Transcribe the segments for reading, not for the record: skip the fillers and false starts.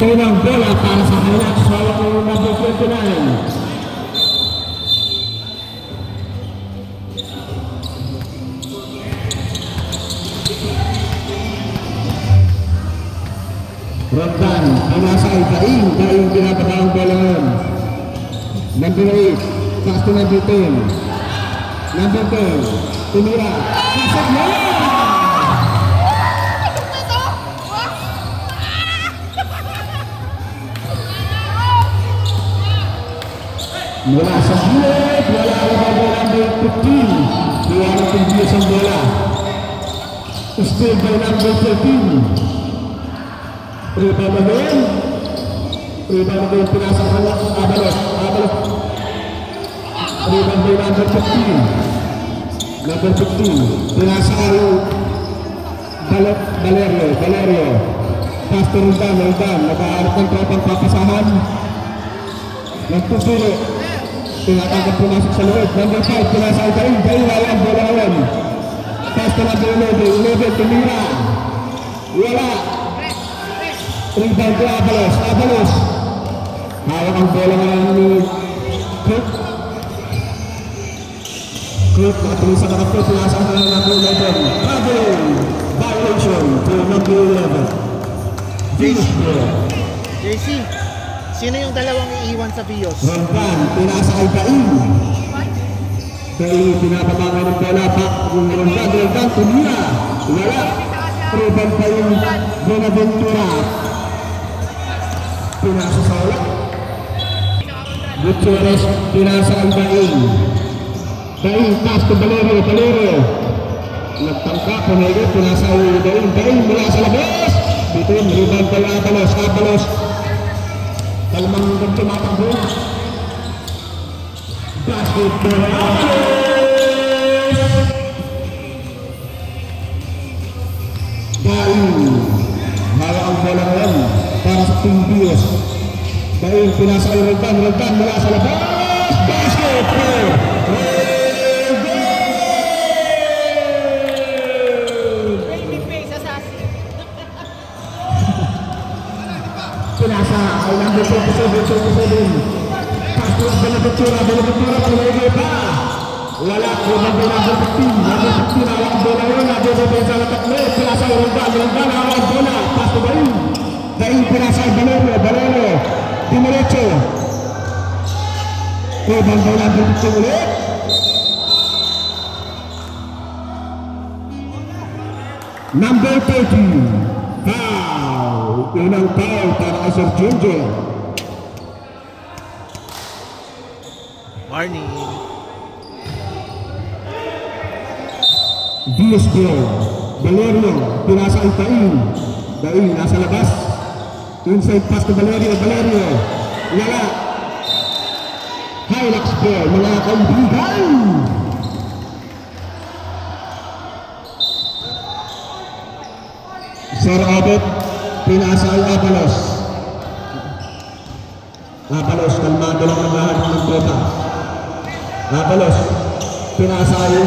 Unang bola para sa Hilax, hawak ng number 29. Rondan, pinasay, Daing pinapatawang bola ngayon. Number 8, pass to number 10. Number 10, tumira, pasok mo! Mula sa bulit, wala ang bola number 15. Kaya natin bilis ang bola. Still by number 13. Rebound again. Rebound again, pinasa ka lang. Abalos. Rebound by number 15. Number 15. Pinasa ka lang. Valerio. Pass to Roldan. Nag-aarap ng tropang papasahan. Nagpupuro. Tinatangkap pumasok sa loob. Number 5, pinasa ka lang. Daing wala ang bola ngayon. Pass to number 11. Tumira. Wala. Rebound to Abalos. Hawak ang bola ngayon ni Cook. Natuloy sa kakapot. Pinasa ka ng number 11. Violation to number 11. JC, sino yung dalawang iiwan sa Bios? Rondan, pinasa kay Daing pinapabangan ng bola pa. Rondan, tumira. Wala. Rebound pa yung Bonaventura. Pinasa sa ulat. Gutierrez, pinasa ang Daing, pass to Valerio. Nagtangka, pumigil, pinasa ang Daing mula sa labas. Bitin, rebound kay Abalos. Kalmang tumatakbo. Basket for Abalos. Daing, hawak ang bola ngayon para sa Team Bios. Daing pinasa ay Roldan mula sa labas. Basket for pinasa ay number 27. Pass to Bonaventura pumigil pa. Wala, number 15. Number 15 hawak ang bola ngayon. Nadyo sa lataklo. Pinasa ay Roldan hawak ang bola. Pass to Daing pinasa ay Valerio. Dimiretso. Rebound bola dito ulit. Number 30. Unang foul para kay Sir Junjo. Warning. Bios ball. Valerio, pinasa ang Daing nasa labas. Inside pass to Valerio. Wala. Hilax ball, mga kaibigan. Sir Abet, pinasa ay Abalos, kalmado lang ang lahat ng kota. Abalos, pinasa ay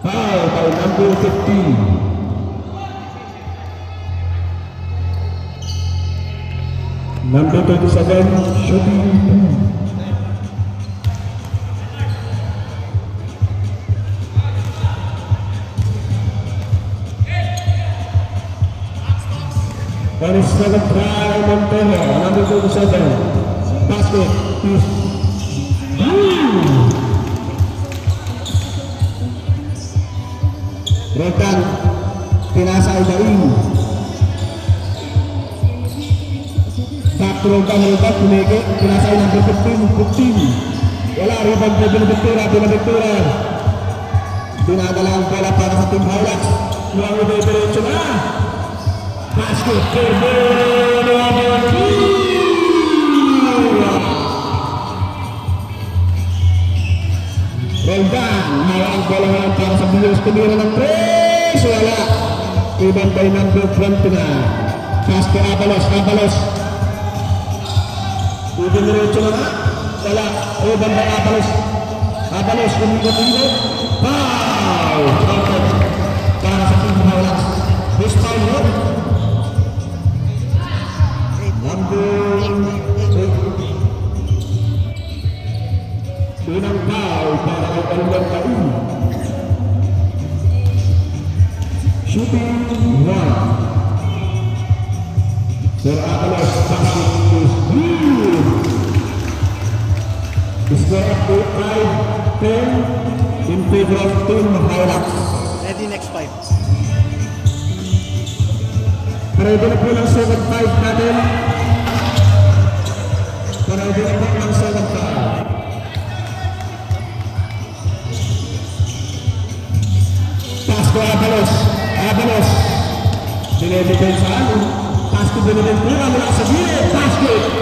foul by number 15. Number 27, shooting. On his second try, Montero, number 27. Basket. Rondan, pinasa ay Daing. Back to Rondan, pumigil. Pinasa ay number 15. Wala, rebound po Bonaventura. Dinadala ang bola para sa Team Hilax. Mukhang diretso na. Basket for Roldan, hawak bola ngayon para sa Bios. Tumira ng press. Wala. Rebound by number 20 na. Pass to Abalos. Diretso na nga. Wala. Rebound by Abalos. Abalos, kumikot. Foul! Shooting 1. Sir Avalos, basket is good. Score up to 5-10 in favor of Team Hilux. Ready next 5. Ready na po ng 7-5 natin. Ready na po ng 7-5. Pass to Avalos. Avalos. Dinedepensaan. Pass to Benaventura mula sa gilid. Basket.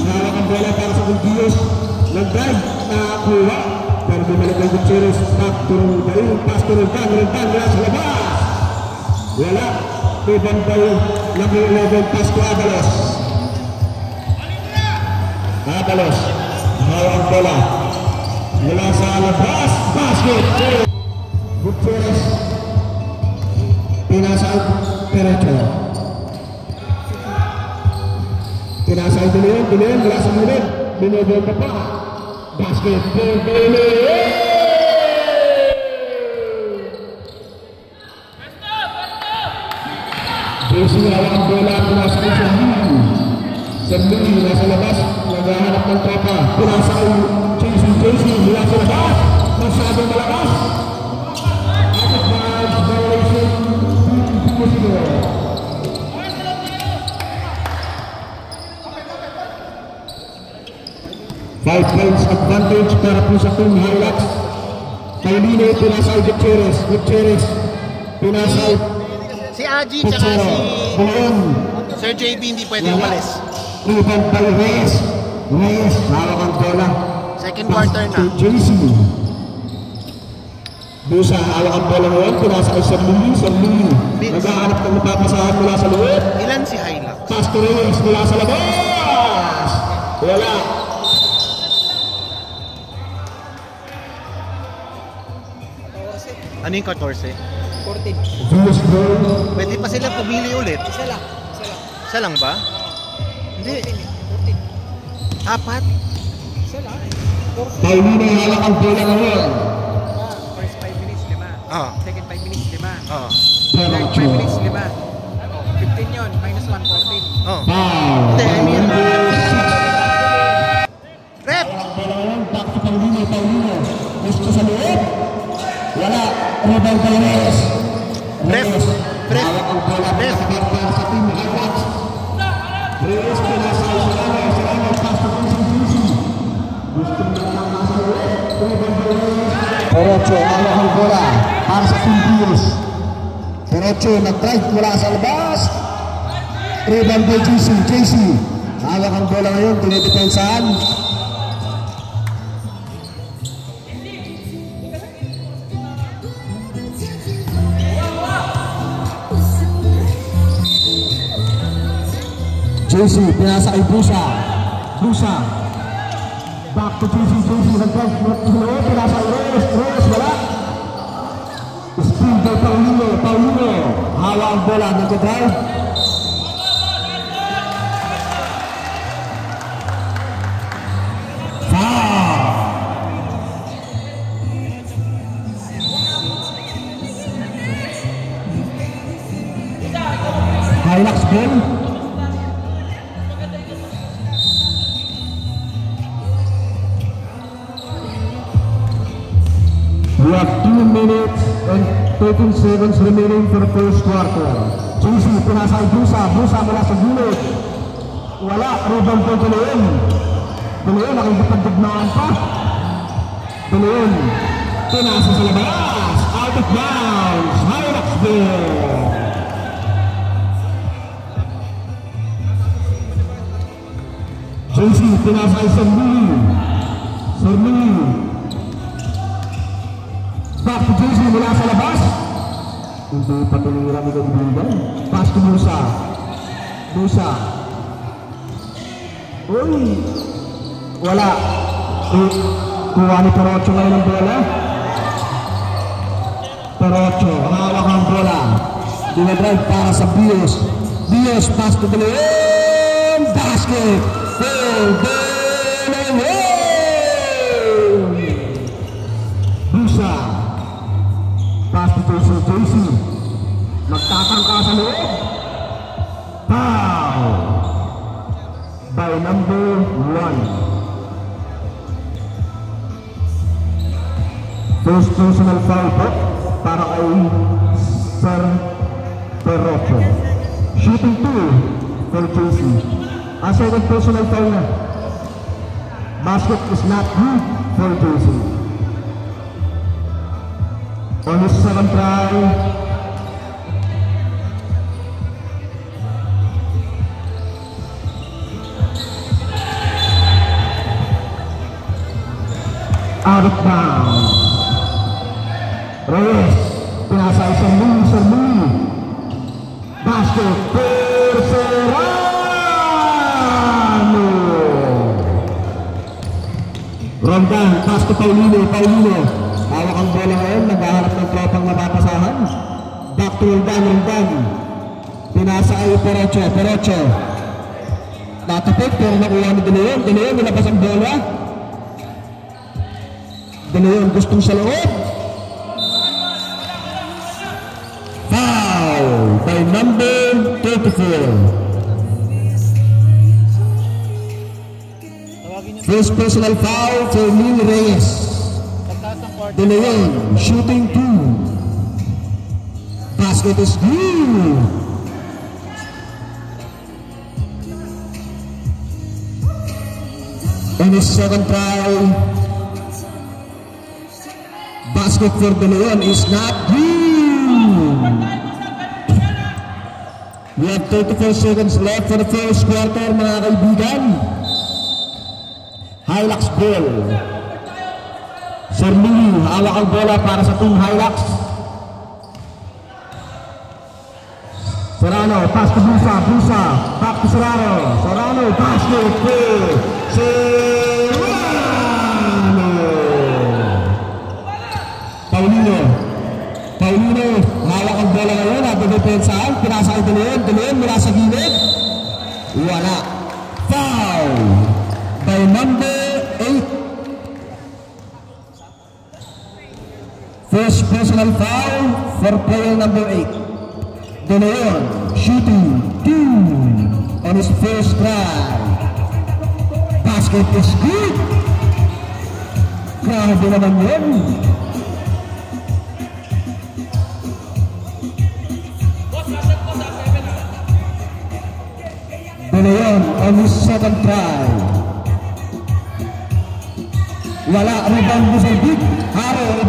Hawak ang bola para sa Gulgios. Nag-drive. Nakakuha. Pero bumalik ang Gutierrez. Back to Dain. Pass to Rentan. Rentan mula sa labas. Wala. Ibang tayo. Number 11. Pass to Avalos. Avalos. Hawak ang bola. Mula sa labas. Basket. Gutierrez. Pinasal. Perecho. Pinasal Dilian mula sa murid. Binobol ka pa. Basket. Jesse hawak ang bola. Pinasal sa Mili. Sa Mili nasa labas. Naghahanap ng tropa. Pinasal Jesse mula sa labas. Masyadong malakas. Out of bounds. Violation. 5 points advantage para po sa Team Hilux. Paulino pinasal Gutierrez. Gutierrez pinasal Si Aji tsaka si Bulan. Sir JB hindi pwede umalis. Rebound by Reyes. Reyes hawak ang bola. Second quarter na. JC Busa hawak ang bola ngayon. Pinasal sa Luli. Naghahanap ng mapapasahan mula sa loob. Ilan si Hilux? Pass to Reyes mula sa labas. Wala. Ano yung 14? 14. Pwede pa sila pumili ulit. Isa lang. Isa lang ba? Hindi. 14. Apat? Isa lang. Paulino hawak ang bola ngayon. First 5 minutes, 5. Second 5 minutes, 5. Third 5 minutes, 5. 15 yun. Minus 1, 14. Hindi, I mean. Rep! Back to Paulino. Gusto sa loob. Wala. Rebound by Reyes. Reyes. Hawak ang bola. Para sa Team Hilux. Reyes pinasal sa ano. Pass to JC. Gusto na lang nasa loob. Rebound by Reyes. Perecho. Hawak ang bola. Para sa Team Pius. Perecho nag-drive mula sa labas. Rebound by JC. Hawak ang bola ngayon. Tinidepensaan. JC, pinasa kay Busa. Back to JC, nag-drive. Pinasa kay Reyes, wala. Steal by Paulino. Hawa ang bola, nag-drive. Foul! Hilux ball. We have 2 minutes and 13 seconds remaining for the first quarter. JC, pinasa kay Busa mula sa gilid. Wala, rebound po Dilian. Dilian, nakikipagdigmaan pa. Dilian, pinasa sa labas. Out of bounds. Hilux ball. JC, pinasa kay Sarmili. Back to JC mula sa labas. Hindi pa tinira ni Gagbigan. Pass to Busa. Uy! Wala. Kuha ni Perocho ngayon ang bola. Perocho, hawak ang bola. Dinadrive para sa Bios. Pass to Dilian. by number 1. First personal foul po para kay Sir Perrocho. Shooting 2 for JC. Ang second personal foul na. Basket is not good for JC. On his second try, out of bounds. Reyes, pinasa isang muli. Basket for Serrano. Rondan, pass to Paulino. Hawak ang bola ngayon, naghaharap ng tropang mapapasahan. Back to Rondan. Pinasa ay Perocho. Natapit, pero nakuha ni De Leon. Nilabas ang bola. De Leon gustong sa loob. Foul by number 34. First personal foul for Neil Reyes. De Leon shooting 2. Basket is good. On his second try, basket for De Leon is not good. We have 34 seconds left for the first quarter, mga kaibigan. Hilux ball. Sir Lee, hawak ang bola para sa team Hilux. Serrano, pass to Busa. Back to Serrano, basket for Serrano. Paulino, hawak ang bola ngayon, nagdedepensahan, pinasa ang De Leon mula sa gilid. Wala. Foul by number 8. First personal foul for player number 8. De Leon shooting 2 on his first try. Basket is good. Grabe naman yun. De Leon on his second try. Wala, rebound Buzaldit. Haro